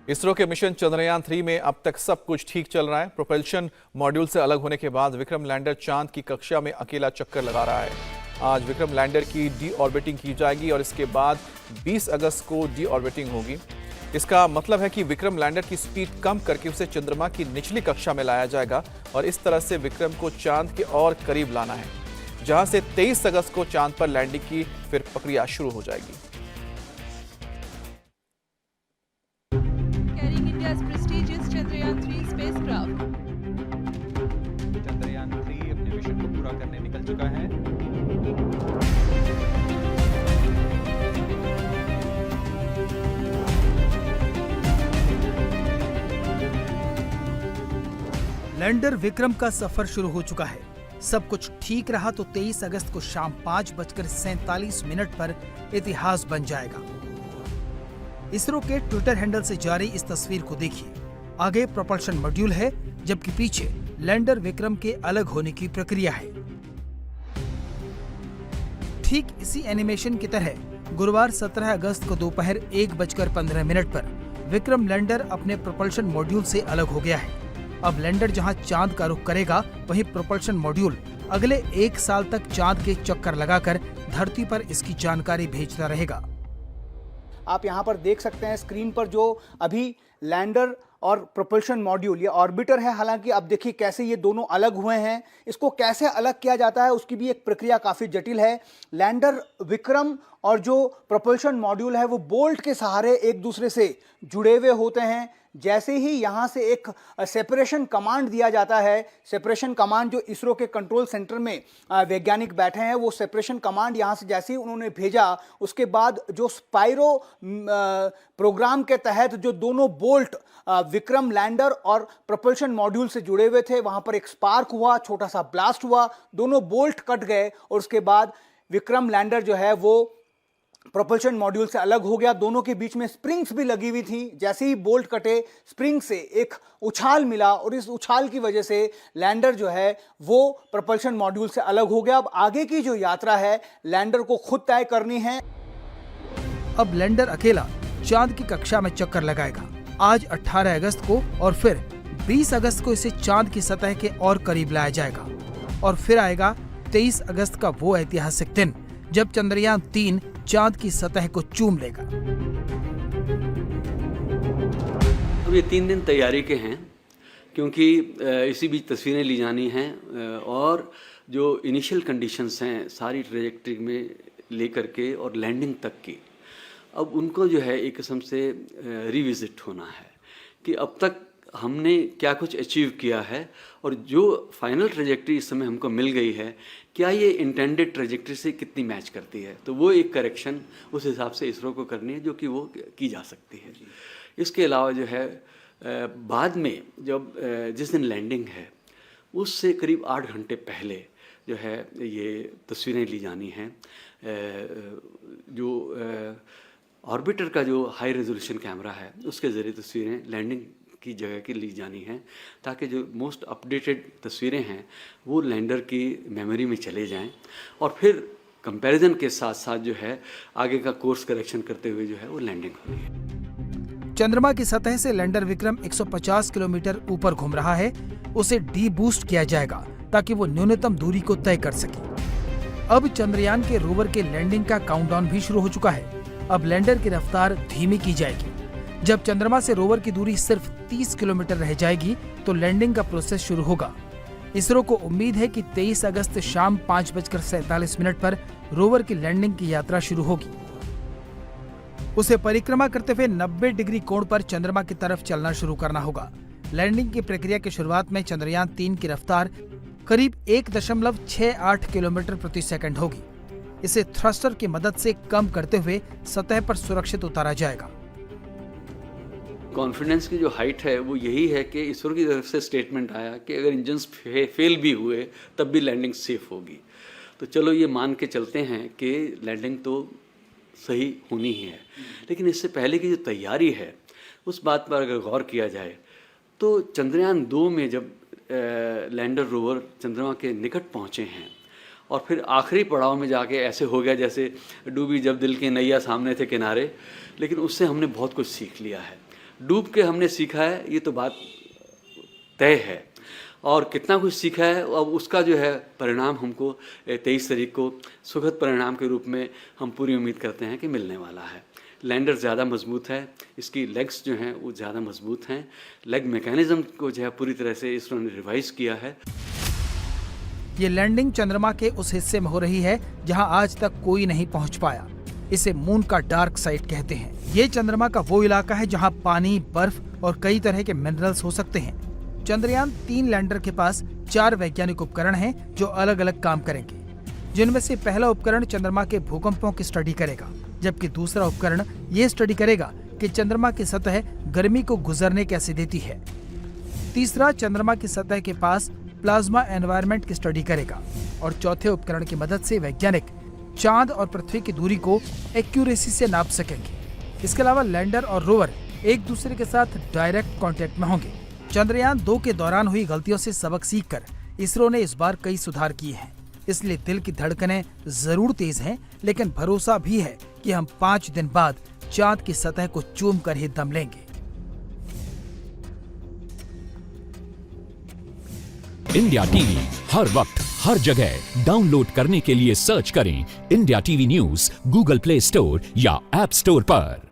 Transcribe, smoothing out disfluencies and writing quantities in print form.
इसरो के मिशन चंद्रयान-3 में अब तक सब कुछ ठीक चल रहा है। प्रोपल्शन मॉड्यूल से अलग होने के बाद विक्रम लैंडर चांद की कक्षा में अकेला चक्कर लगा रहा है। आज विक्रम लैंडर की डी ऑर्बिटिंग की जाएगी और इसके बाद 20 अगस्त को डी ऑर्बिटिंग होगी। इसका मतलब है कि विक्रम लैंडर की स्पीड कम करके उसे चंद्रमा की निचली कक्षा में लाया जाएगा और इस तरह से विक्रम को चांद के और करीब लाना है, जहां से 23 अगस्त को चांद पर लैंडिंग की फिर प्रक्रिया शुरू हो जाएगी। India's prestigious Chandrayaan-3 spacecraft. Chandrayaan-3 अपने मिशन को पूरा करने निकल चुका है। लैंडर विक्रम का सफर शुरू हो चुका है। सब कुछ ठीक रहा तो 23 अगस्त को शाम 5:47 पर इतिहास बन जाएगा। इसरो के ट्विटर हैंडल से जारी इस तस्वीर को देखिए। आगे प्रोपल्शन मॉड्यूल है, जबकि पीछे लैंडर विक्रम के अलग होने की प्रक्रिया है। ठीक इसी एनिमेशन की तरह गुरुवार 17 अगस्त को दोपहर 1:15 पर विक्रम लैंडर अपने प्रोपल्शन मॉड्यूल से अलग हो गया है। अब लैंडर जहां चांद का रुख करेगा, वहीं प्रोपल्शन मॉड्यूल अगले 1 साल तक चांद के चक्कर लगाकर धरती पर इसकी जानकारी भेजता रहेगा। आप यहाँ पर देख सकते हैं स्क्रीन पर जो अभी लैंडर और प्रोपल्शन मॉड्यूल ये ऑर्बिटर है। हालांकि अब देखिए कैसे ये दोनों अलग हुए हैं। इसको कैसे अलग किया जाता है उसकी भी एक प्रक्रिया काफ़ी जटिल है। लैंडर विक्रम और जो प्रोपल्शन मॉड्यूल है वो बोल्ट के सहारे एक दूसरे से जुड़े हुए होते हैं। जैसे ही यहाँ से एक सेपरेशन कमांड दिया जाता है, सेपरेशन कमांड जो इसरो के कंट्रोल सेंटर में वैज्ञानिक बैठे हैं, वो सेपरेशन कमांड यहाँ से जैसे ही उन्होंने भेजा, उसके बाद जो स्पाइरो प्रोग्राम के तहत जो दोनों बोल्ट विक्रम लैंडर और प्रोपल्शन मॉड्यूल से जुड़े हुए थे, वहाँ पर एक स्पार्क हुआ, छोटा सा ब्लास्ट हुआ, दोनों बोल्ट कट गए और उसके बाद विक्रम लैंडर जो है वो प्रोपल्शन मॉड्यूल से अलग हो गया। दोनों के बीच में स्प्रिंग्स भी लगी हुई थी। जैसे ही बोल्ट कटे, स्प्रिंग से एक उछाल मिला और इस उछाल की वजह से लैंडर जो है वो प्रोपल्शन मॉड्यूल से अलग हो गया। अब आगे की जो यात्रा है लैंडर को खुद तय करनी है। अब लैंडर अकेला चांद की कक्षा में चक्कर लगाएगा। आज 18 अगस्त को और फिर 20 अगस्त को इसे चांद की सतह के और करीब लाया जाएगा और फिर आएगा 23 अगस्त का वो ऐतिहासिक दिन जब चंद्रयान-3 चांद की सतह को चूम लेगा। अब ये 3 दिन तैयारी के हैं, क्योंकि इसी बीच तस्वीरें ली जानी हैं और जो इनिशियल कंडीशंस हैं सारी ट्रेजेक्टरी में लेकर के और लैंडिंग तक की, अब उनको जो है एक किस्म से रिविजिट होना है कि अब तक हमने क्या कुछ अचीव किया है और जो फाइनल ट्रेजेक्टरी इस समय हमको मिल गई है, क्या ये इंटेंडेड ट्रेजेक्टरी से कितनी मैच करती है। तो वो एक करेक्शन उस हिसाब से इसरो को करनी है, जो कि वो की जा सकती है। इसके अलावा जो है बाद में जब जिस दिन लैंडिंग है उससे करीब 8 घंटे पहले जो है ये तस्वीरें ली जानी हैं। जो ऑर्बिटर का जो हाई रेजोल्यूशन कैमरा है उसके ज़रिए तस्वीरें लैंडिंग की जगह की ली जानी है, ताकि जो मोस्ट अपडेटेड तस्वीरें हैं वो लैंडर की मेमोरी में चले जाएं और फिर कंपैरिजन के साथ साथ जो है आगे का कोर्स करेक्शन करते हुए जो है वो लैंडिंग होनी है। चंद्रमा की सतह से लैंडर विक्रम 150 किलोमीटर ऊपर घूम रहा है। उसे डी बूस्ट किया जाएगा ताकि वो न्यूनतम दूरी को तय कर सके। अब चंद्रयान के रोवर के लैंडिंग का काउंटडाउन भी शुरू हो चुका है। अब लैंडर की रफ्तार धीमी की जाएगी। जब चंद्रमा से रोवर की दूरी सिर्फ 30 किलोमीटर रह जाएगी तो लैंडिंग का प्रोसेस शुरू होगा। इसरो को उम्मीद है कि 23 अगस्त शाम 5:47 पर रोवर की लैंडिंग की यात्रा शुरू होगी। उसे परिक्रमा करते हुए 90 डिग्री कोण पर चंद्रमा की तरफ चलना शुरू करना होगा। लैंडिंग की प्रक्रिया की शुरुआत में चंद्रयान-3 की रफ्तार करीब 1.68 किलोमीटर प्रति सेकंड होगी। इसे थ्रस्टर की मदद से कम करते हुए सतह पर सुरक्षित उतारा जाएगा। कॉन्फिडेंस की जो हाइट है वो यही है कि इसरो की तरफ से स्टेटमेंट आया कि अगर इंजन्स फेल भी हुए तब भी लैंडिंग सेफ होगी। तो चलो ये मान के चलते हैं कि लैंडिंग तो सही होनी ही है, लेकिन इससे पहले की जो तैयारी है उस बात पर अगर गौर किया जाए तो चंद्रयान-2 में जब लैंडर रोवर चंद्रमा के निकट पहुँचे हैं और फिर आखिरी पड़ाव में जाके ऐसे हो गया जैसे डूबी जब दिल की नैया सामने थे किनारे, लेकिन उससे हमने बहुत कुछ सीख लिया है। डूब के हमने सीखा है ये तो बात तय है, और कितना कुछ सीखा है अब उसका जो है परिणाम हमको 23 तारीख को सुखद परिणाम के रूप में हम पूरी उम्मीद करते हैं कि मिलने वाला है। लैंडर ज़्यादा मजबूत है, इसकी लेग्स जो हैं वो ज़्यादा मजबूत हैं, लेग मैकेनिज्म को जो है पूरी तरह से इसरो ने रिवाइज किया है। ये लैंडिंग चंद्रमा के उस हिस्से में हो रही है जहां आज तक कोई नहीं पहुंच पाया। इसे मून का डार्क साइड कहते हैं। ये चंद्रमा का वो इलाका है जहां पानी, बर्फ और कई तरह के मिनरल्स हो सकते हैं। चंद्रयान 3 लैंडर के पास 4 वैज्ञानिक उपकरण हैं जो अलग अलग काम करेंगे, जिनमें से पहला उपकरण चंद्रमा के भूकंपों की स्टडी करेगा, जबकि दूसरा उपकरण ये स्टडी करेगा कि चंद्रमा की सतह गर्मी को गुजरने कैसे देती है। तीसरा चंद्रमा की सतह के पास प्लाज्मा एनवायरनमेंट की स्टडी करेगा, और चौथे उपकरण की मदद से वैज्ञानिक चांद और पृथ्वी की दूरी को एक्यूरेसी से नाप सकेंगे। इसके अलावा लैंडर और रोवर एक दूसरे के साथ डायरेक्ट कांटेक्ट में होंगे। चंद्रयान 2 के दौरान हुई गलतियों से सबक सीखकर इसरो ने इस बार कई सुधार किए हैं, इसलिए दिल की धड़कनें जरूर तेज हैं, लेकिन भरोसा भी है कि हम 5 दिन बाद चांद की सतह को चूम कर ही दम लेंगे। इंडिया टीवी हर वक्त हर जगह डाउनलोड करने के लिए सर्च करें India TV news Google play store या ऐप स्टोर पर।